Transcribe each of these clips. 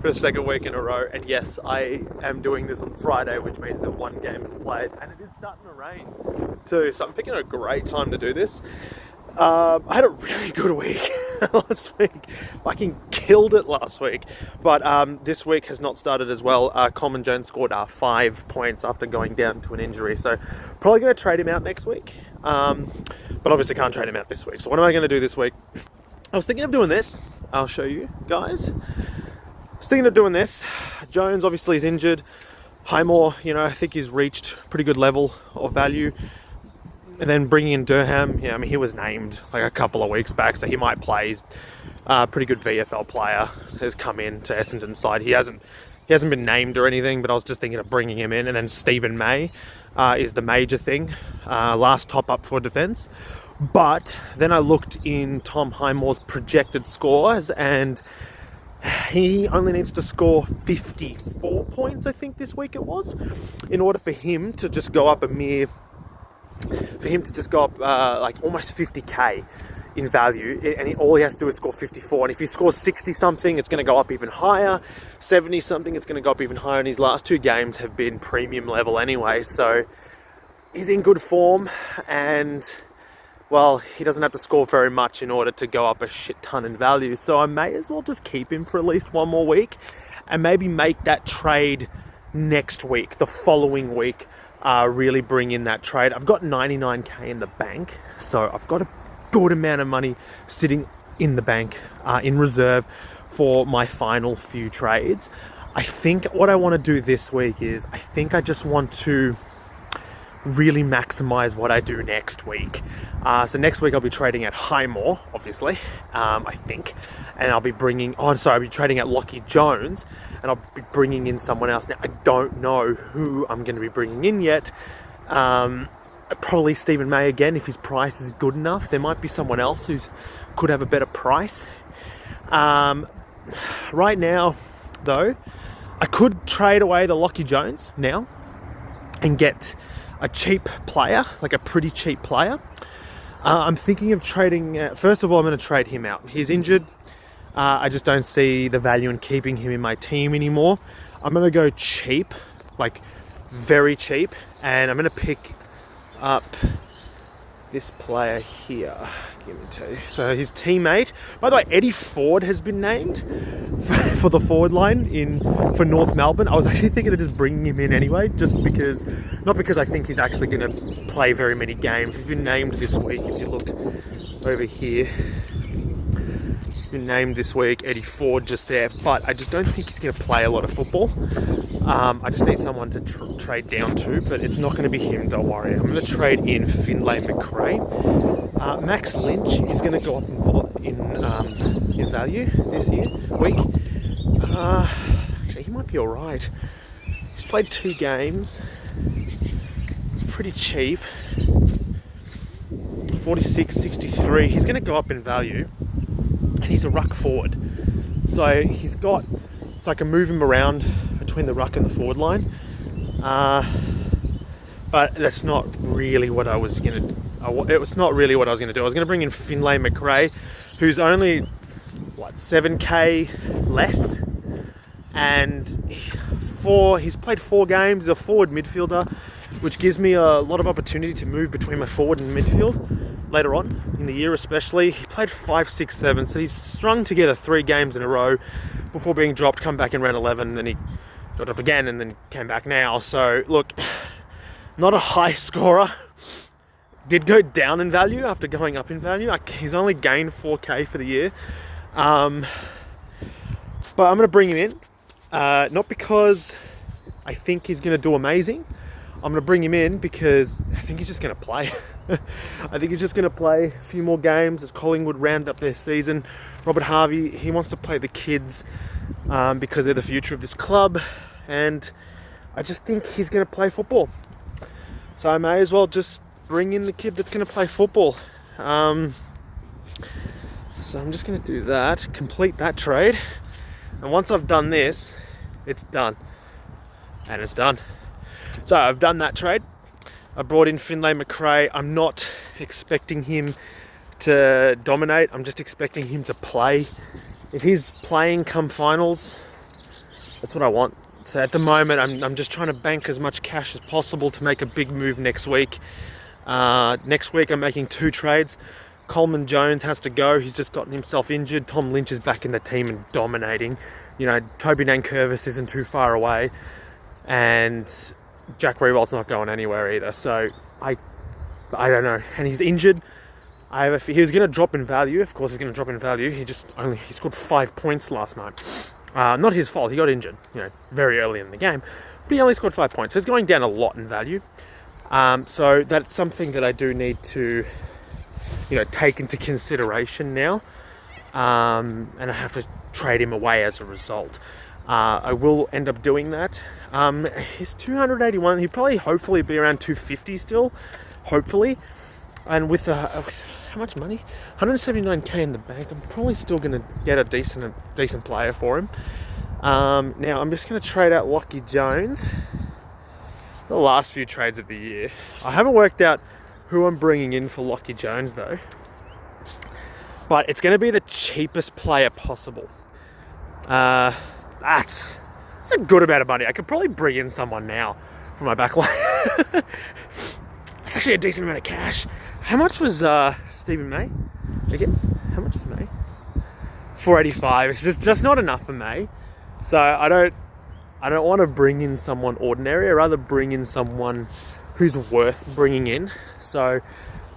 for the second week in a row. And yes, I am doing this on Friday, which means that one game is played, and it is starting to rain too. So I'm picking a great time to do this. I had a really good week last week. Fucking killed it last week. But this week has not started as well. Coleman Jones scored 5 points after going down to an injury. So probably going to trade him out next week. But obviously can't trade him out this week. So what am I going to do this week? I was thinking of doing this. I'll show you guys. I was thinking of doing this. Jones obviously is injured. Highmore, I think he's reached pretty good level of value. And then bringing in Durham, he was named like a couple of weeks back, so he might play. He's a pretty good VFL player, has come in to Essendon's side. He hasn't been named or anything, but I was just thinking of bringing him in. And then Stephen May is the major thing, last top up for defence. But then I looked in Tom Highmore's projected scores, and he only needs to score 54 points, I think this week it was, in order for him to just go up like almost 50k in value, and all he has to do is score 54. And if he scores 60 something, it's going to go up even higher. 70 something, it's going to go up even higher. And his last 2 games have been premium level anyway, so he's in good form. And well, he doesn't have to score very much in order to go up a shit ton in value. So I may as well just keep him for at least one more week, and maybe make that trade next week, the following week. Really bring in that trade. I've got 99k in the bank, so I've got a good amount of money sitting in the bank, in reserve for my final few trades. I think what I want to do this week is, I think I just want to really maximize what I do next week. So next week I'll be trading at Highmore, obviously, I think, and I'll be I'll be trading at Lockie Jones, and I'll be bringing in someone else. Now, I don't know who I'm going to be bringing in yet. Probably Stephen May again, if his price is good enough. There might be someone else who could have a better price. Right now, though, I could trade away the Lockie Jones now and get a cheap player, like a pretty cheap player. I'm thinking of trading, first of all, I'm going to trade him out. He's injured. I just don't see the value in keeping him in my team anymore. I'm going to go cheap, like very cheap, and I'm going to pick up this player here. Give me two. So his teammate, by the way, Eddie Ford has been named for the forward line for North Melbourne. I was actually thinking of just bringing him in anyway, just because, not because I think he's actually going to play very many games. He's been named this week. If you look over here, he's been named this week, Eddie Ford just there, but I just don't think he's going to play a lot of football. I just need someone to trade down to, but it's not going to be him, don't worry. I'm going to trade in Finlay McRae. Max Lynch is going to go up in value this week. Actually, he might be alright. He's played 2 games. It's pretty cheap. 46, 63. He's going to go up in value, and he's a ruck forward. So I can move him around between the ruck and the forward line. But that's not really what I was going to do. It was not really what I was going to do. I was going to bring in Finlay McRae, who's only 7k less, and he's played 4 games. He's a forward midfielder, which gives me a lot of opportunity to move between my forward and midfield later on in the year, especially. He played 5, 6, 7, so he's strung together 3 games in a row before being dropped, come back in round 11, and then he got dropped again and then came back now. So look, not a high scorer. Did go down in value after going up in value. He's only gained 4k for the year. But I'm going to bring him in. Not because I think he's going to do amazing. I'm going to bring him in because I think he's just going to play. I think he's just going to play a few more games as Collingwood round up their season. Robert Harvey, he wants to play the kids because they're the future of this club. And I just think he's going to play football. So I may as well just bring in the kid that's going to play football. So I'm just going to do that, complete that trade. And once I've done this, it's done. And it's done. So I've done that trade. I brought in Finlay McRae. I'm not expecting him to dominate. I'm just expecting him to play. If he's playing come finals, That's what I want. So at the moment, I'm just trying to bank as much cash as possible to make a big move next week. Next week, I'm making 2 trades. Coleman Jones has to go. He's just gotten himself injured. Tom Lynch is back in the team and dominating. You know, Toby Nankervis isn't too far away. And Jack Rewald's not going anywhere either. So I don't know. And he's injured. He was going to drop in value. Of course, he's going to drop in value. He scored 5 points last night. Not his fault. He got injured, you know, very early in the game. But he only scored 5 points. So he's going down a lot in value. So that's something that I do need to, you know, take into consideration now. And I have to trade him away as a result. I will end up doing that. He's 281. He'll probably hopefully be around 250 still. Hopefully. And with how much money? 179k in the bank. I'm probably still going to get a decent player for him. Now I'm just going to trade out Lockie Jones. The last few trades of the year. I haven't worked out who I'm bringing in for Lockie Jones though. But it's going to be the cheapest player possible. That's a good amount of money. I could probably bring in someone now for my back line. That's actually a decent amount of cash. How much was Stephen May? Again, how much was May? 485. It's just not enough for May. So I don't want to bring in someone ordinary. I'd rather bring in someone who's worth bringing in. So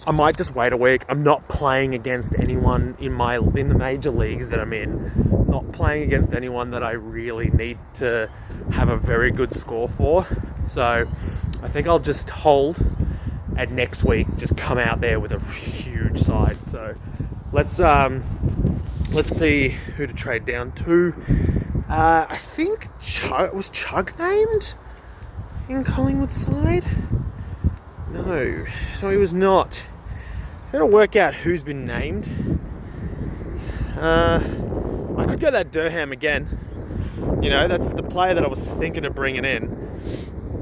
I might just wait a week. I'm not playing against anyone in the major leagues that I'm in. Not playing against anyone that I really need to have a very good score for. So I think I'll just hold, and next week just come out there with a huge side. So let's see who to trade down to. I think was Chug named in Collingwood's side? No, he was not. So gotta work out who's been named. I could go that Durham again. You know, that's the player that I was thinking of bringing in.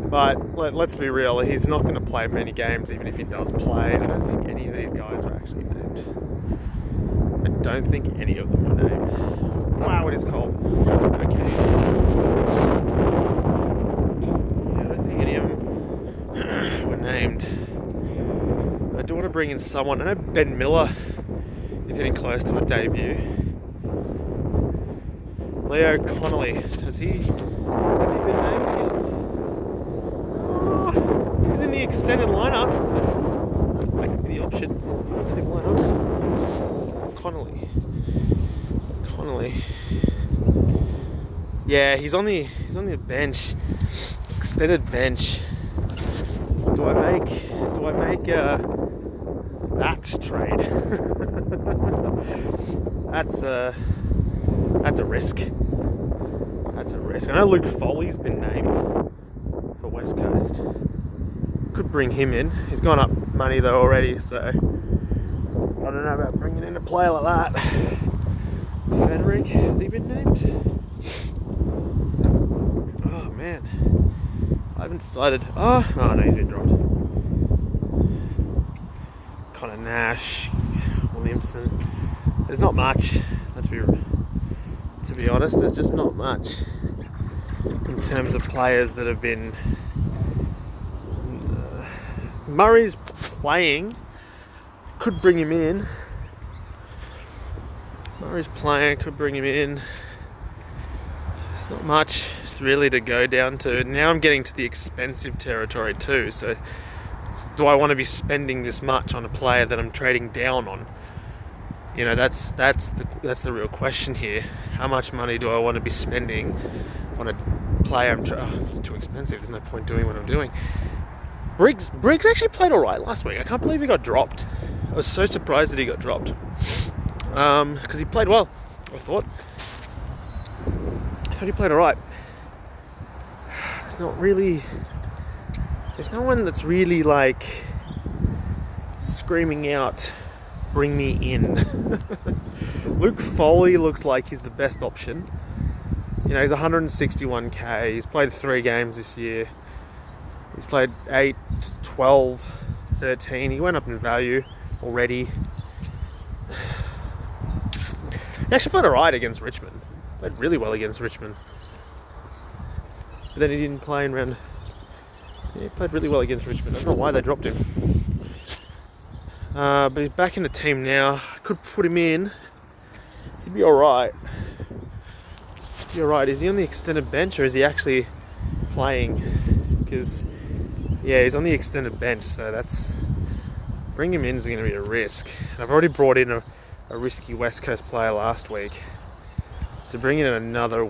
But let's be real, he's not going to play many games, even if he does play. I don't think any of these guys are actually named. I don't think any of them are named. Wow, it is cold. Okay. Yeah, I don't think any of them were named. I do want to bring in someone. I know Ben Miller is getting close to a debut. Leo Connolly, has he been named again? Oh, he's in the extended lineup. That could be the option. Take lineup. Connolly. Yeah, he's on the bench. Extended bench. Do I make that trade? That's a risk. I know Luke Foley's been named for West Coast. Could bring him in. He's gone up money though already, so I don't know about bringing in a player like that. Frederick, has he been named? Oh man, I haven't decided. Oh no, he's been dropped. Connor Nash, Williamson. There's not much. To be honest, there's just not much in terms of players that have been. Murray's playing. Could bring him in. Could bring him in. There's not much really to go down to. Now I'm getting to the expensive territory too. So, do I want to be spending this much on a player that I'm trading down on? You know, that's the real question here. How much money do I want to be spending on a player? It's too expensive. There's no point doing what I'm doing. Briggs actually played all right last week. I can't believe he got dropped. I was so surprised that he got dropped because he played well. I thought he played all right. There's no one that's really like screaming out, "Bring me in." Luke Foley looks like he's the best option. You know, he's 161k. He's played 3 games this year. He's played 8, 12, 13. He went up in value already. He actually played alright against Richmond. Played really well against Richmond. But then he didn't play in round. Yeah, he played really well against Richmond. I don't know why they dropped him. But he's back in the team now. I could put him in. He'd be alright. You're right, is he on the extended bench or is he actually playing? Because, yeah, he's on the extended bench, so that's... Bringing him in is going to be a risk. I've already brought in a risky West Coast player last week. So bringing in another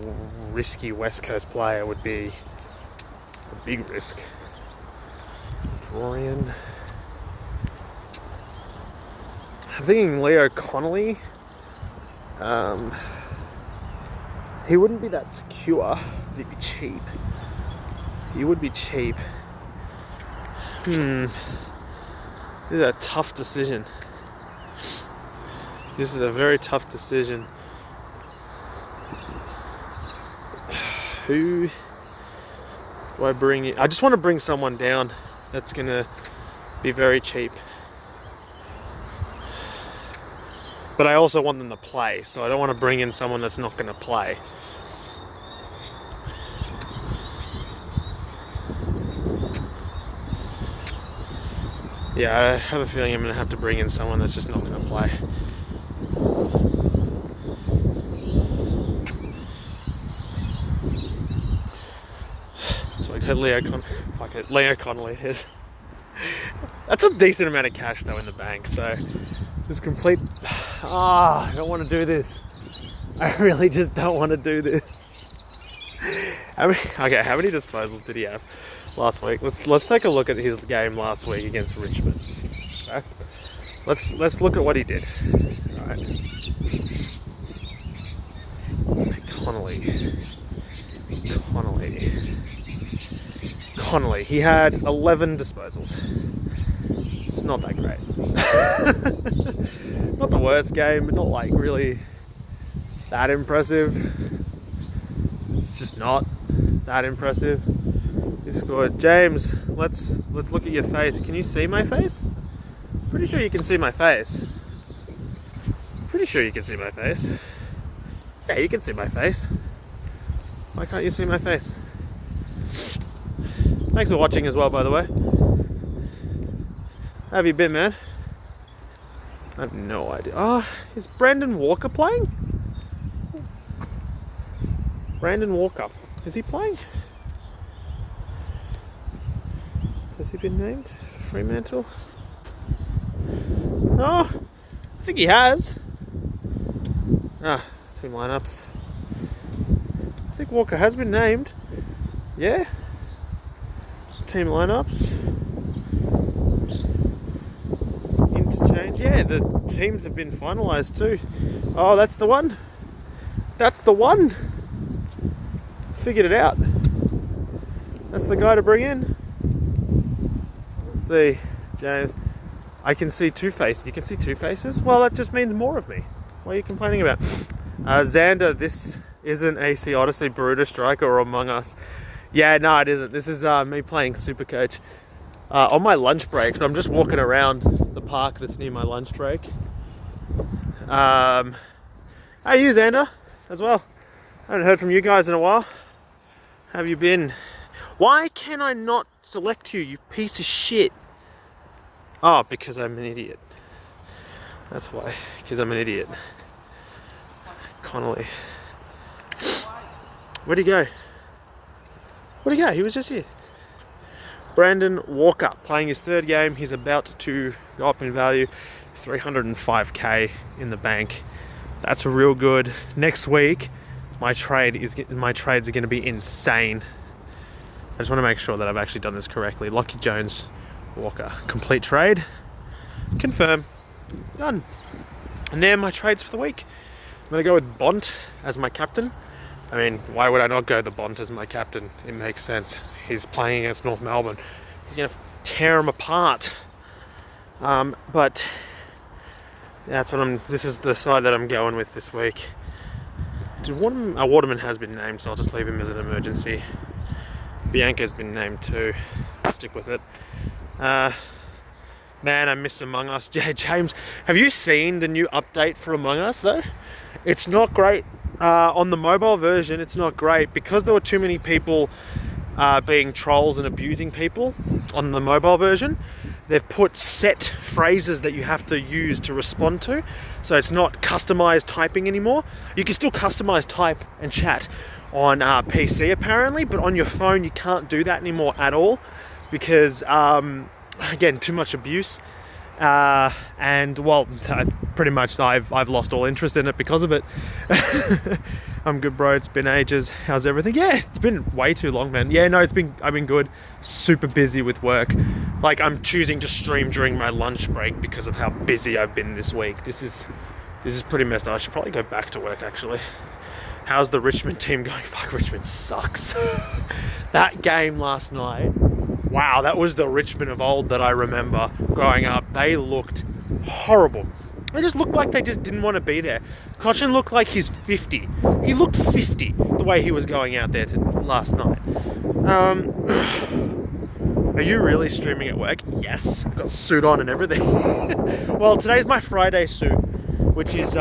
risky West Coast player would be a big risk. Dorian. I'm thinking Leo Connolly. He wouldn't be that secure, but he'd be cheap. He would be cheap. This is a tough decision. This is a very tough decision. Who do I bring in? I just want to bring someone down that's going to be very cheap. But I also want them to play, so I don't want to bring in someone that's not going to play. Yeah, I have a feeling I'm going to have to bring in someone that's just not going to play. So I got Leo Connolly. That's a decent amount of cash though in the bank, so it's complete... I don't want to do this. I really just don't want to do this. How many disposals did he have last week? Let's take a look at his game last week against Richmond. Okay. Let's look at what he did. All right. Connolly. He had 11 disposals. It's not that great. Not the worst game, but not like really that impressive. It's just not that impressive. He scored. James, let's look at your face. Can you see my face? Pretty sure you can see my face. Yeah, you can see my face. Why can't you see my face? Thanks for watching as well, by the way. How have you been, man? I have no idea. Oh, is Brandon Walker playing? Brandon Walker. Is he playing? Has he been named for Fremantle? Oh, I think he has. Team lineups. I think Walker has been named. Yeah. Team lineups. Interchange. Yeah, the teams have been finalised too. Oh, that's the one. Figured it out. That's the guy to bring in. Let's see, James. I can see two faces. You can see two faces? Well, that just means more of me. What are you complaining about? Xander, this isn't AC Odyssey, Baruta Striker, or Among Us. Yeah, no, it isn't. This is me playing SuperCoach on my lunch break. So I'm just walking around the park that's near my lunch break. How are you, Xander, as well? I haven't heard from you guys in a while. How have you been? Why can I not select you, you piece of shit? Oh, because I'm an idiot. That's why. Because I'm an idiot. Connolly. Where'd he go? He was just here. Brandon Walker, playing his third game. He's about to go up in value. 305k in the bank. That's real good. Next week, my trades are going to be insane. I just want to make sure that I've actually done this correctly. Lockie Jones, Walker, complete trade. Confirm. Done. And they're my trades for the week. I'm going to go with Bont as my captain. I mean, why would I not go the Bont as my captain? It makes sense. He's playing against North Melbourne. He's going to tear him apart. But that's what this is the side that I'm going with this week. Waterman has been named, so I'll just leave him as an emergency. Bianca's been named too. I'll stick with it. Man, I miss Among Us. James, have you seen the new update for Among Us though? It's not great. On the mobile version, it's not great because there were too many people being trolls and abusing people on the mobile version. They've put set phrases that you have to use to respond to, so it's not customized typing anymore. You can still customize type and chat on PC apparently, but on your phone you can't do that anymore at all because again, too much abuse. And well, pretty much I've lost all interest in it because of it. I'm good, bro. It's been ages. How's everything? Yeah, it's been way too long, man. Yeah, no, I've been good. Super busy with work. Like, I'm choosing to stream during my lunch break because of how busy I've been this week. This is pretty messed up. I should probably go back to work actually. How's the Richmond team going? Fuck, Richmond sucks. That game last night, wow, that was the Richmond of old that I remember growing up. They looked horrible. They just looked like they just didn't want to be there. Cochin looked like he's 50. He looked 50 the way he was going out there last night. Are you really streaming at work? Yes, got a suit on and everything. Well, today's my Friday suit, which is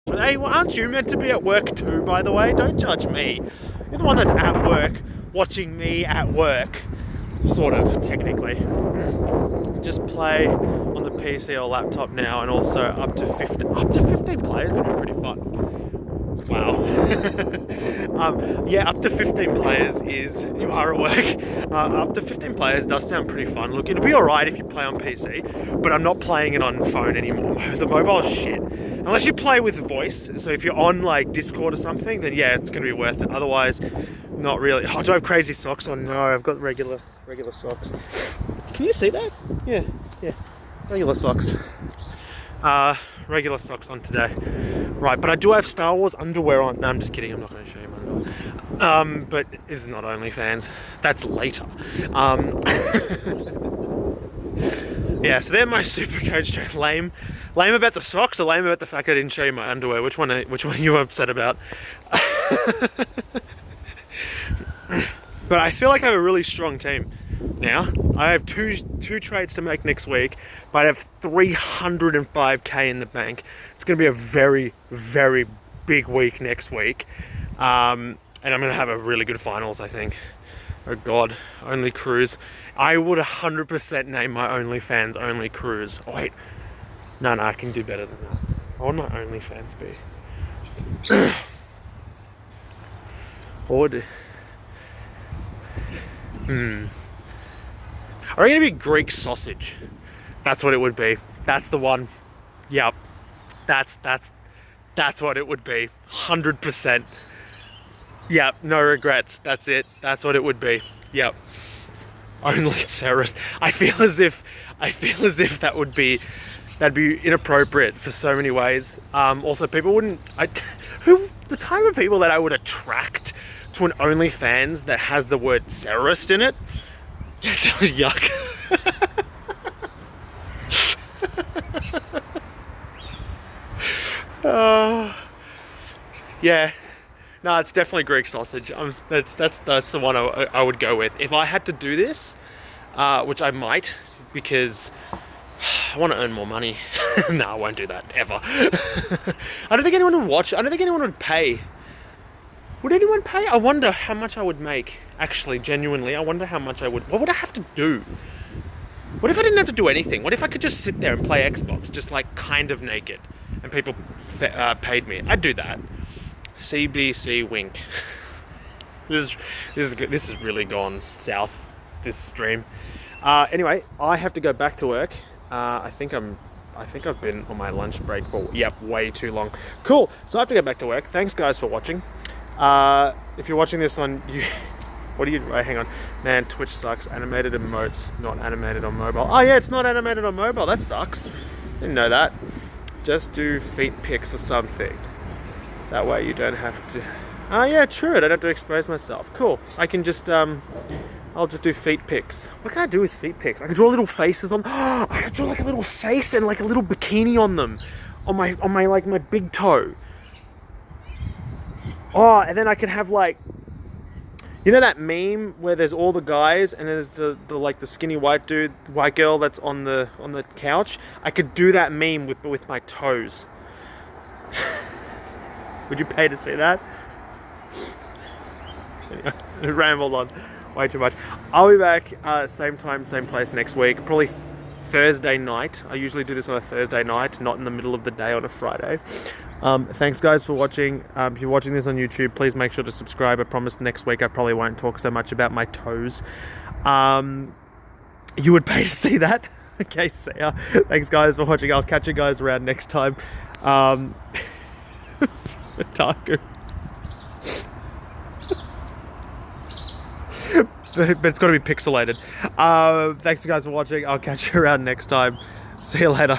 hey, well, aren't you meant to be at work too, by the way? Don't judge me. You're the one that's at work, watching me at work, sort of, technically. Just play on the PC or laptop now, and also up to 15 players would be pretty fun. Wow. Yeah, up to 15 players is, you are at work. Up to 15 players does sound pretty fun. Look, it'll be alright if you play on PC, but I'm not playing it on phone anymore. The mobile is shit. Unless you play with voice, so if you're on like Discord or something, then yeah, it's gonna be worth it. Otherwise, not really. Oh, do I have crazy socks on? No, I've got regular socks. Can you see that? Yeah, regular socks. Regular socks on today. Right, but I do have Star Wars underwear on. No, I'm just kidding. I'm not going to show you my underwear. But it's not OnlyFans. That's later. Yeah, so they're my SuperCoach joke. Lame about the socks, or lame about the fact I didn't show you my underwear? Which one are you upset about? But I feel like I have a really strong team now. I have two trades to make next week, but I have 305k in the bank. It's going to be a very, very big week next week. And I'm going to have a really good finals, I think. Oh God, only cruise. I would 100% name my OnlyFans Only Cruise. Oh wait, no, I can do better than that. What would my OnlyFans be? What would it? Are you gonna be Greek sausage? That's what it would be. That's the one. Yep. That's what it would be. 100%. Yep. No regrets. That's it. That's what it would be. Yep. Only terrorist. I feel as if that'd be inappropriate for so many ways. Also, people wouldn't. The type of people that I would attract to an OnlyFans that has the word terrorist in it. Yuck. Yeah. No, it's definitely Greek sausage. That's the one I would go with. If I had to do this, which I might, because I want to earn more money. No, I won't do that, ever. I don't think anyone would watch. I don't think anyone would pay. Would anyone pay? I wonder how much I would make. Actually, genuinely, I wonder how much I would. What would I have to do? What if I didn't have to do anything? What if I could just sit there and play Xbox, just like kind of naked, and people paid me? I'd do that. CBC wink. This is really gone south, this stream. Anyway, I have to go back to work. I think I've been on my lunch break for way too long. Cool. So I have to go back to work. Thanks guys for watching. If you're watching this on hang on. Man, Twitch sucks. Animated emotes, not animated on mobile. Oh yeah, it's not animated on mobile. That sucks. Didn't know that. Just do feet pics or something. That way you don't have to. Oh yeah, true. I don't have to expose myself. Cool. I can just I'll just do feet pics. What can I do with feet pics? I can draw little faces on. I could draw like a little face and like a little bikini on them, on my like my big toe. Oh, and then I can have like, you know that meme where there's all the guys and there's the skinny white girl that's on the couch? I could do that meme with my toes. Would you pay to see that? Anyway, rambled on way too much. I'll be back same time, same place next week. Probably Thursday night. I usually do this on a Thursday night, not in the middle of the day on a Friday. Thanks guys for watching. If you're watching this on YouTube, please make sure to subscribe. I promise next week I probably won't talk so much about my toes. You would pay to see that. Okay, see ya. Thanks guys for watching. I'll catch you guys around next time. Otaku. But it's got to be pixelated. Thanks guys for watching. I'll catch you around next time. See you later.